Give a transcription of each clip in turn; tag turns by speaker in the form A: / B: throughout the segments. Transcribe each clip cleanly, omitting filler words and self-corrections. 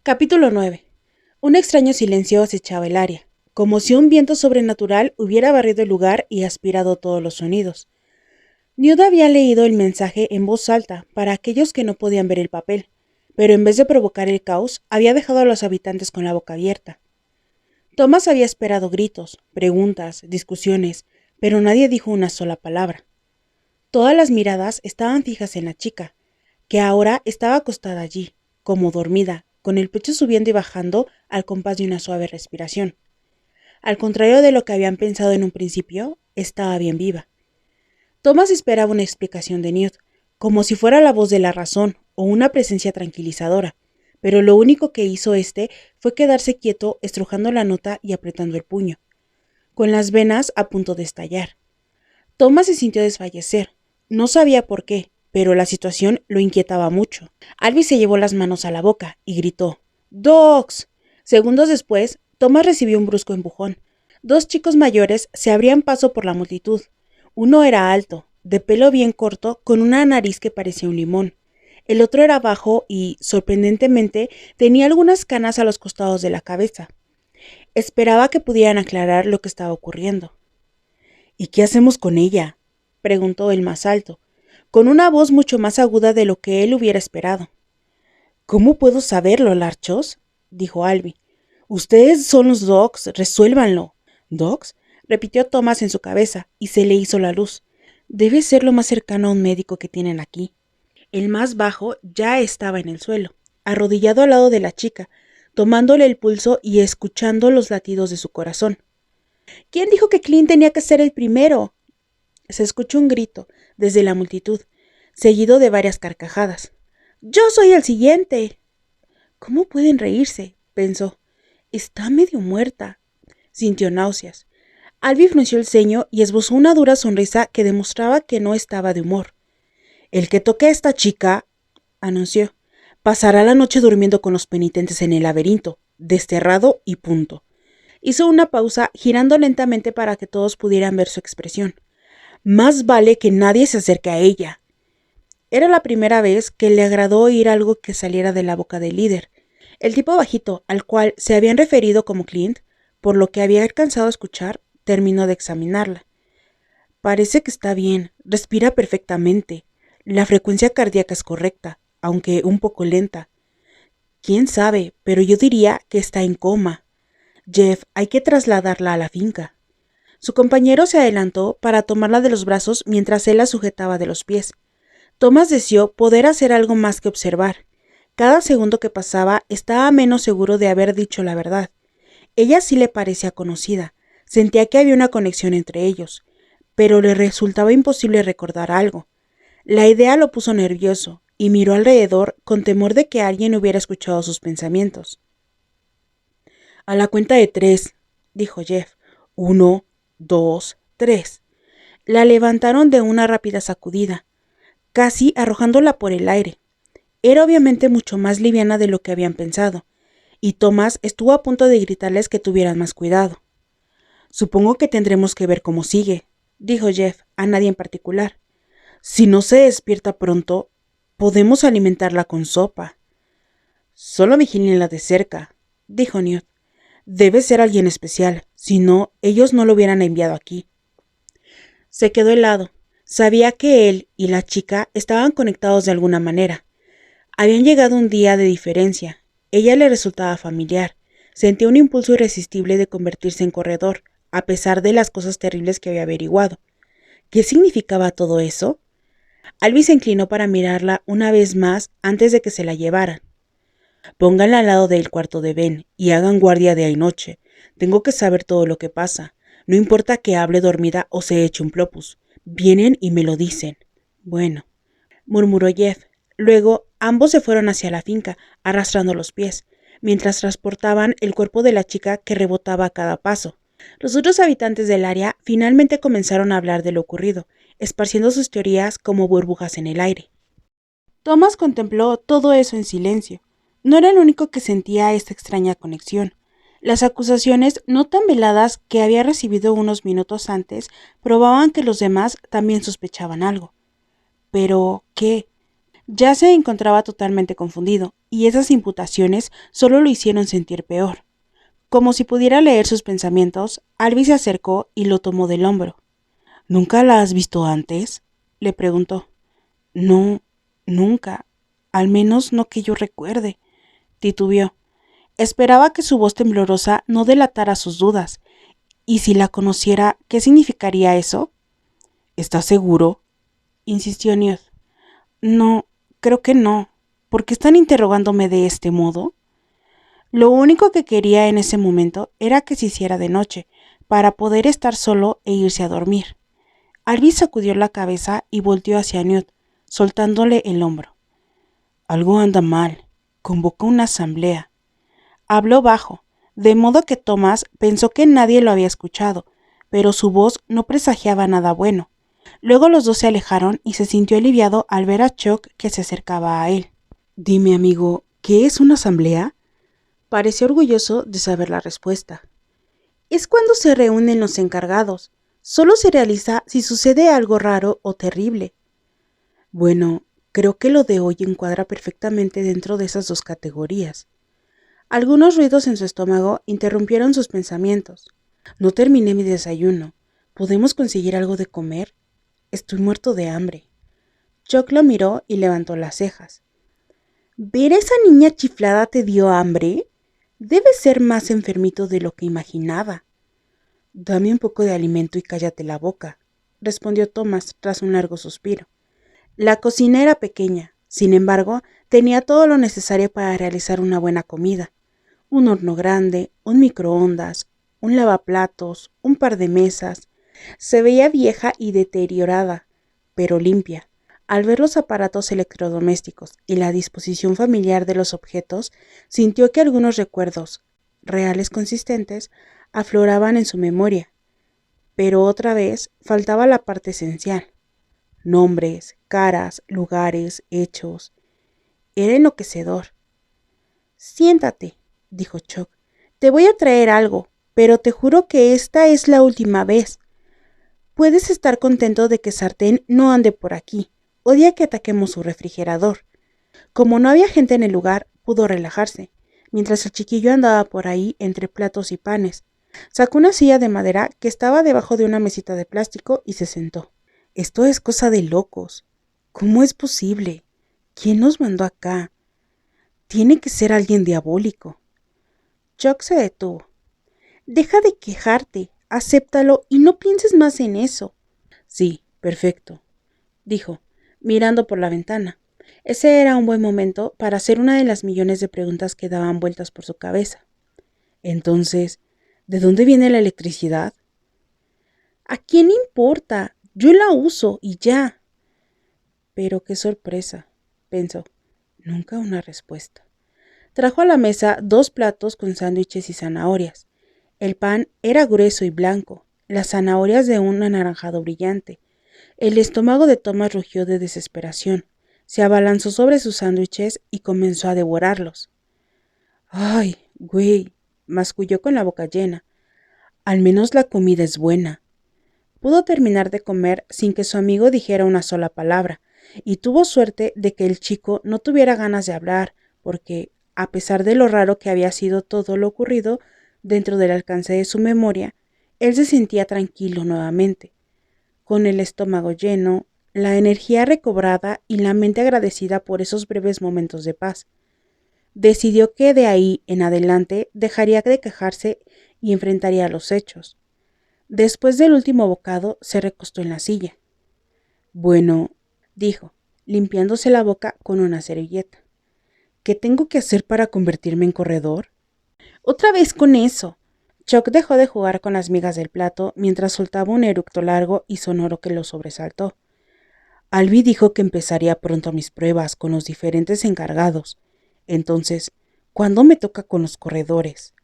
A: Capítulo 9. Un extraño silencio acechaba el área, como si un viento sobrenatural hubiera barrido el lugar y aspirado todos los sonidos. Newt había leído el mensaje en voz alta para aquellos que no podían ver el papel, pero en vez de provocar el caos, había dejado a los habitantes con la boca abierta. Thomas había esperado gritos, preguntas, discusiones, pero nadie dijo una sola palabra. Todas las miradas estaban fijas en la chica, que ahora estaba acostada allí, como dormida, con el pecho subiendo y bajando al compás de una suave respiración. Al contrario de lo que habían pensado en un principio, estaba bien viva. Thomas esperaba una explicación de Newt, como si fuera la voz de la razón o una presencia tranquilizadora, pero lo único que hizo fue quedarse quieto, estrujando la nota y apretando el puño, con las venas a punto de estallar. Thomas se sintió desfallecer. No sabía por qué, pero la situación lo inquietaba mucho. Albie se llevó las manos a la boca y gritó «¡Dogs!». Segundos después, Thomas recibió un brusco empujón. Dos chicos mayores se abrían paso por la multitud. Uno era alto, de pelo bien corto, con una nariz que parecía un limón. El otro era bajo y, sorprendentemente, tenía algunas canas a los costados de la cabeza. Esperaba que pudieran aclarar lo que estaba ocurriendo. «¿Y qué hacemos con ella?», preguntó el más alto, con una voz mucho más aguda de lo que él hubiera esperado. «¿Cómo puedo saberlo, Larchos?», dijo Albie. «Ustedes son los Dogs, resuélvanlo». «¿Dogs?», repitió Thomas en su cabeza, y se le hizo la luz. Debe ser lo más cercano a un médico que tienen aquí. El más bajo ya estaba en el suelo, arrodillado al lado de la chica, tomándole el pulso y escuchando los latidos de su corazón. «¿Quién dijo que Clint tenía que ser el primero?». Se escuchó un grito desde la multitud, seguido de varias carcajadas. «¡Yo soy el siguiente!». «¿Cómo pueden reírse?», pensó. «Está medio muerta». Sintió náuseas. Albie frunció el ceño y esbozó una dura sonrisa que demostraba que no estaba de humor. «El que toque a esta chica», anunció, «pasará la noche durmiendo con los penitentes en el laberinto, desterrado y punto». Hizo una pausa, girando lentamente para que todos pudieran ver su expresión. «Más vale que nadie se acerque a ella». Era la primera vez que le agradó oír algo que saliera de la boca del líder. El tipo bajito, al cual se habían referido como Clint, por lo que había alcanzado a escuchar, terminó de examinarla. «Parece que está bien, respira perfectamente. La frecuencia cardíaca es correcta, aunque un poco lenta. Quién sabe, pero yo diría que está en coma. Jeff, hay que trasladarla a la finca». Su compañero se adelantó para tomarla de los brazos mientras él la sujetaba de los pies. Thomas deseó poder hacer algo más que observar. Cada segundo que pasaba estaba menos seguro de haber dicho la verdad. Ella sí le parecía conocida, sentía que había una conexión entre ellos, pero le resultaba imposible recordar algo. La idea lo puso nervioso y miró alrededor con temor de que alguien hubiera escuchado sus pensamientos. «A la cuenta de 3», dijo Jeff. «1, 2, 3». La levantaron de una rápida sacudida, casi arrojándola por el aire. Era obviamente mucho más liviana de lo que habían pensado, y Thomas estuvo a punto de gritarles que tuvieran más cuidado. «Supongo que tendremos que ver cómo sigue», dijo Jeff, a nadie en particular. «Si no se despierta pronto, podemos alimentarla con sopa». «Solo vigílenla de cerca», dijo Newt. «Debe ser alguien especial, si no, ellos no lo hubieran enviado aquí». Se quedó helado. Sabía que él y la chica estaban conectados de alguna manera. Habían llegado un día de diferencia. Ella le resultaba familiar. Sentía un impulso irresistible de convertirse en corredor, a pesar de las cosas terribles que había averiguado. ¿Qué significaba todo eso? Albie se inclinó para mirarla una vez más antes de que se la llevaran. «Pónganla al lado del cuarto de Ben y hagan guardia día y noche. Tengo que saber todo lo que pasa. No importa que hable dormida o se eche un plopus. Vienen y me lo dicen». «Bueno», murmuró Jeff. Luego ambos se fueron hacia la finca, arrastrando los pies, mientras transportaban el cuerpo de la chica que rebotaba a cada paso. Los otros habitantes del área finalmente comenzaron a hablar de lo ocurrido, esparciendo sus teorías como burbujas en el aire. Thomas contempló todo eso en silencio. No era el único que sentía esta extraña conexión. Las acusaciones no tan veladas que había recibido unos minutos antes probaban que los demás también sospechaban algo. ¿Pero qué? Ya se encontraba totalmente confundido, y esas imputaciones solo lo hicieron sentir peor. Como si pudiera leer sus pensamientos, Albi se acercó y lo tomó del hombro. ¿Nunca la has visto antes?, le preguntó. No, nunca, al menos no que yo recuerde, titubeó. Esperaba que su voz temblorosa no delatara sus dudas. ¿Y si la conociera, qué significaría eso? ¿Estás seguro?, insistió Newt. No, creo que no. ¿Por qué están interrogándome de este modo? Lo único que quería en ese momento era que se hiciera de noche, para poder estar solo e irse a dormir. Albi sacudió la cabeza y volteó hacia Newt, soltándole el hombro. Algo anda mal. Convoca una asamblea. Habló bajo, de modo que Thomas pensó que nadie lo había escuchado, pero su voz no presagiaba nada bueno. Luego los dos se alejaron y se sintió aliviado al ver a Chuck que se acercaba a él. Dime, amigo, ¿qué es una asamblea? Pareció orgulloso de saber la respuesta. Es cuando se reúnen los encargados. Solo se realiza si sucede algo raro o terrible. Bueno, creo que lo de hoy encuadra perfectamente dentro de esas dos categorías. Algunos ruidos en su estómago interrumpieron sus pensamientos. No terminé mi desayuno. ¿Podemos conseguir algo de comer? Estoy muerto de hambre. Chuck lo miró y levantó las cejas. ¿Ver a esa niña chiflada te dio hambre? Debe ser más enfermito de lo que imaginaba. Dame un poco de alimento y cállate la boca, respondió Thomas tras un largo suspiro. La cocina era pequeña, sin embargo, tenía todo lo necesario para realizar una buena comida. Un horno grande, un microondas, un lavaplatos, un par de mesas. Se veía vieja y deteriorada, pero limpia. Al ver los aparatos electrodomésticos y la disposición familiar de los objetos, sintió que algunos recuerdos, reales consistentes, afloraban en su memoria. Pero otra vez faltaba la parte esencial. Nombres, caras, lugares, hechos. Era enloquecedor. Siéntate, dijo Chuck. Te voy a traer algo, pero te juro que esta es la última vez. Puedes estar contento de que Sartén no ande por aquí. Odia que ataquemos su refrigerador. Como no había gente en el lugar, pudo relajarse, mientras el chiquillo andaba por ahí entre platos y panes. Sacó una silla de madera que estaba debajo de una mesita de plástico y se sentó. Esto es cosa de locos. ¿Cómo es posible? ¿Quién nos mandó acá? Tiene que ser alguien diabólico. Chuck se detuvo. Deja de quejarte, acéptalo y no pienses más en eso. Sí, perfecto, dijo, mirando por la ventana. Ese era un buen momento para hacer una de las millones de preguntas que daban vueltas por su cabeza. Entonces, ¿de dónde viene la electricidad? ¿A quién importa? Yo la uso y ya. Pero qué sorpresa, pensó. Nunca una respuesta. Trajo a la mesa 2 platos con sándwiches y zanahorias. El pan era grueso y blanco, las zanahorias de un anaranjado brillante. El estómago de Thomas rugió de desesperación. Se abalanzó sobre sus sándwiches y comenzó a devorarlos. ¡Ay, güey! Masculló con la boca llena. Al menos la comida es buena. Pudo terminar de comer sin que su amigo dijera una sola palabra, y tuvo suerte de que el chico no tuviera ganas de hablar, porque, a pesar de lo raro que había sido todo lo ocurrido dentro del alcance de su memoria, él se sentía tranquilo nuevamente. Con el estómago lleno, la energía recobrada y la mente agradecida por esos breves momentos de paz. Decidió que de ahí en adelante dejaría de quejarse y enfrentaría los hechos. Después del último bocado, se recostó en la silla. Bueno, dijo, limpiándose la boca con una servilleta. ¿Qué tengo que hacer para convertirme en corredor? Otra vez con eso. Chuck dejó de jugar con las migas del plato mientras soltaba un eructo largo y sonoro que lo sobresaltó. Albi dijo que empezaría pronto mis pruebas con los diferentes encargados. Entonces, ¿cuándo me toca con los corredores?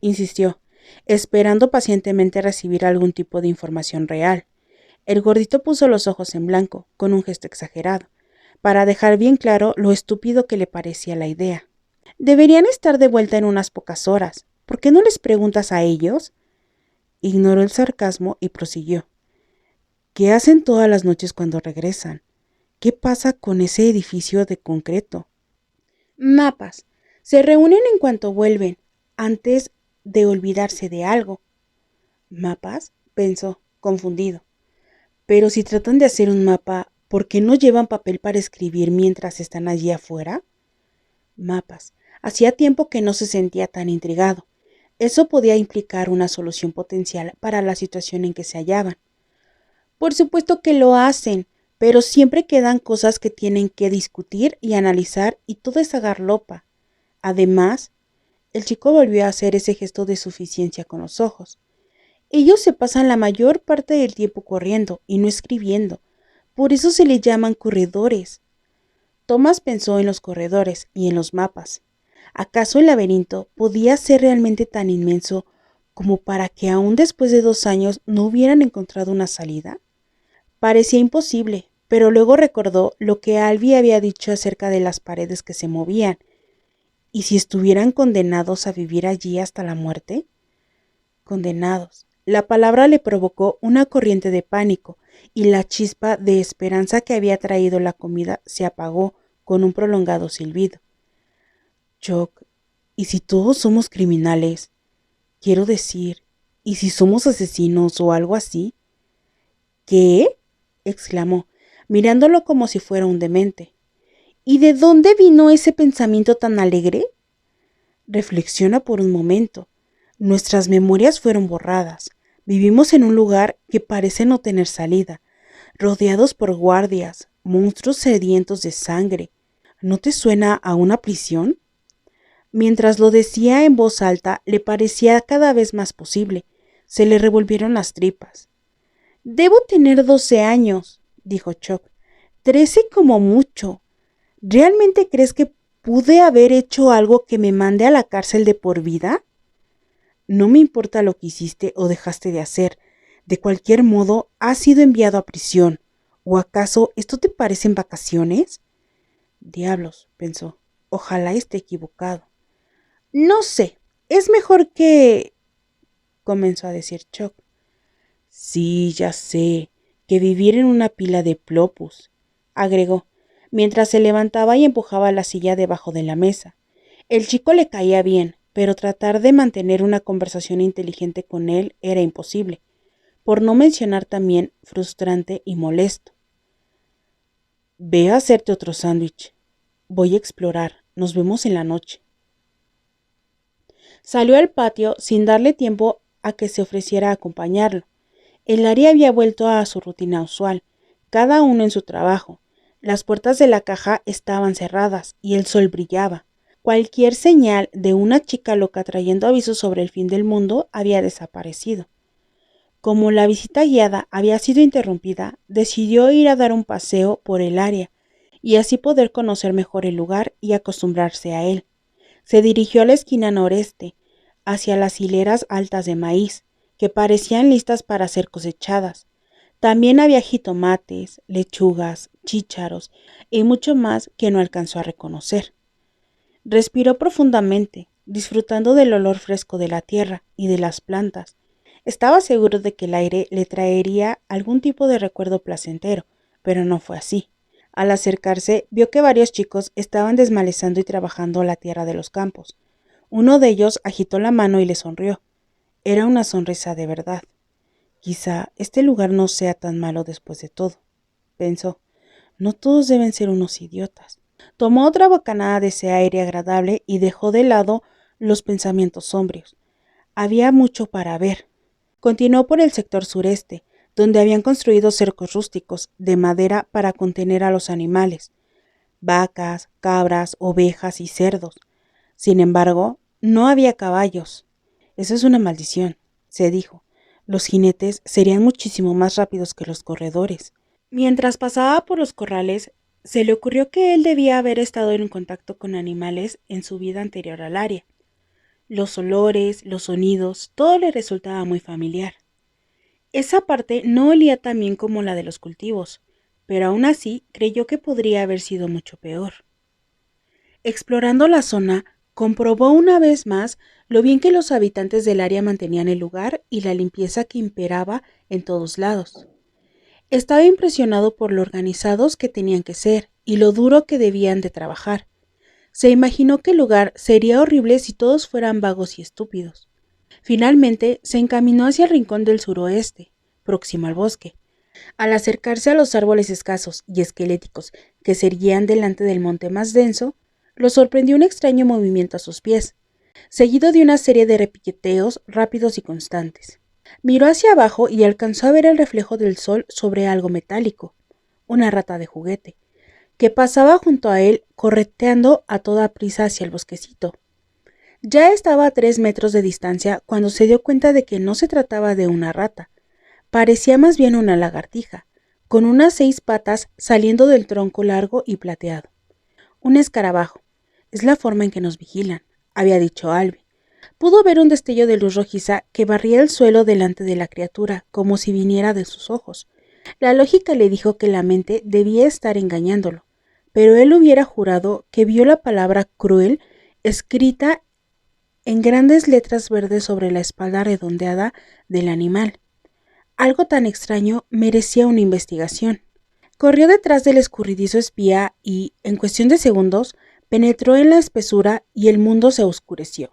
A: Insistió, esperando pacientemente recibir algún tipo de información real. El gordito puso los ojos en blanco, con un gesto exagerado, para dejar bien claro lo estúpido que le parecía la idea. Deberían estar de vuelta en unas pocas horas. ¿Por qué no les preguntas a ellos? Ignoró el sarcasmo y prosiguió. ¿Qué hacen todas las noches cuando regresan? ¿Qué pasa con ese edificio de concreto? Mapas. Se reúnen en cuanto vuelven, antes de olvidarse de algo. ¿Mapas? Pensó, confundido. Pero si tratan de hacer un mapa, ¿por qué no llevan papel para escribir mientras están allí afuera? Mapas. Hacía tiempo que no se sentía tan intrigado. Eso podía implicar una solución potencial para la situación en que se hallaban. Por supuesto que lo hacen, pero siempre quedan cosas que tienen que discutir y analizar y todo es agarlopa. Además, el chico volvió a hacer ese gesto de suficiencia con los ojos. Ellos se pasan la mayor parte del tiempo corriendo y no escribiendo. Por eso se les llaman corredores. Thomas pensó en los corredores y en los mapas. ¿Acaso el laberinto podía ser realmente tan inmenso como para que aún después de 2 años no hubieran encontrado una salida? Parecía imposible, pero luego recordó lo que Alvy había dicho acerca de las paredes que se movían. ¿Y si estuvieran condenados a vivir allí hasta la muerte? Condenados. La palabra le provocó una corriente de pánico y la chispa de esperanza que había traído la comida se apagó con un prolongado silbido. Chuck, ¿y si todos somos criminales? Quiero decir, ¿y si somos asesinos o algo así? ¿Qué? Exclamó, mirándolo como si fuera un demente. ¿Y de dónde vino ese pensamiento tan alegre? Reflexiona por un momento. Nuestras memorias fueron borradas. Vivimos en un lugar que parece no tener salida, rodeados por guardias, monstruos sedientos de sangre. ¿No te suena a una prisión? Mientras lo decía en voz alta, le parecía cada vez más posible. Se le revolvieron las tripas. Debo tener 12 años, dijo Chuck. 13 como mucho. ¿Realmente crees que pude haber hecho algo que me mande a la cárcel de por vida? No me importa lo que hiciste o dejaste de hacer. De cualquier modo, has sido enviado a prisión. ¿O acaso esto te parecen vacaciones? Diablos, pensó. Ojalá esté equivocado. No sé. Es mejor que... comenzó a decir Chuck. Sí, ya sé. Que vivir en una pila de plopus, agregó, mientras se levantaba y empujaba la silla debajo de la mesa. El chico le caía bien, pero tratar de mantener una conversación inteligente con él era imposible, por no mencionar también frustrante y molesto. Ve a hacerte otro sándwich. Voy a explorar. Nos vemos en la noche. Salió al patio sin darle tiempo a que se ofreciera a acompañarlo. El área había vuelto a su rutina usual, cada uno en su trabajo. Las puertas de la caja estaban cerradas y el sol brillaba. Cualquier señal de una chica loca trayendo avisos sobre el fin del mundo había desaparecido. Como la visita guiada había sido interrumpida, decidió ir a dar un paseo por el área y así poder conocer mejor el lugar y acostumbrarse a él. Se dirigió a la esquina noreste, hacia las hileras altas de maíz, que parecían listas para ser cosechadas. También había jitomates, lechugas, chícharos y mucho más que no alcanzó a reconocer. Respiró profundamente, disfrutando del olor fresco de la tierra y de las plantas. Estaba seguro de que el aire le traería algún tipo de recuerdo placentero, pero no fue así. Al acercarse, vio que varios chicos estaban desmalezando y trabajando la tierra de los campos. Uno de ellos agitó la mano y le sonrió. Era una sonrisa de verdad. Quizá este lugar no sea tan malo después de todo, pensó. No todos deben ser unos idiotas. Tomó otra bocanada de ese aire agradable y dejó de lado los pensamientos sombríos. Había mucho para ver. Continuó por el sector sureste, donde habían construido cercos rústicos de madera para contener a los animales, vacas, cabras, ovejas y cerdos. Sin embargo, no había caballos. Eso es una maldición, se dijo. Los jinetes serían muchísimo más rápidos que los corredores. Mientras pasaba por los corrales, se le ocurrió que él debía haber estado en contacto con animales en su vida anterior al área. Los olores, los sonidos, todo le resultaba muy familiar. Esa parte no olía tan bien como la de los cultivos, pero aún así creyó que podría haber sido mucho peor. Explorando la zona, comprobó una vez más lo bien que los habitantes del área mantenían el lugar y la limpieza que imperaba en todos lados. Estaba impresionado por lo organizados que tenían que ser y lo duro que debían de trabajar. Se imaginó que el lugar sería horrible si todos fueran vagos y estúpidos. Finalmente se encaminó hacia el rincón del suroeste, próximo al bosque. Al acercarse a los árboles escasos y esqueléticos que se erguían delante del monte más denso, lo sorprendió un extraño movimiento a sus pies, seguido de una serie de repiqueteos rápidos y constantes. Miró hacia abajo y alcanzó a ver el reflejo del sol sobre algo metálico, una rata de juguete, que pasaba junto a él correteando a toda prisa hacia el bosquecito. Ya estaba a 3 metros de distancia cuando se dio cuenta de que no se trataba de una rata, parecía más bien una lagartija, con unas 6 patas saliendo del tronco largo y plateado. Un escarabajo, es la forma en que nos vigilan, había dicho Alby. Pudo ver un destello de luz rojiza que barría el suelo delante de la criatura, como si viniera de sus ojos. La lógica le dijo que la mente debía estar engañándolo, pero él hubiera jurado que vio la palabra cruel escrita en grandes letras verdes sobre la espalda redondeada del animal. Algo tan extraño merecía una investigación. Corrió detrás del escurridizo espía y, en cuestión de segundos, penetró en la espesura y el mundo se oscureció.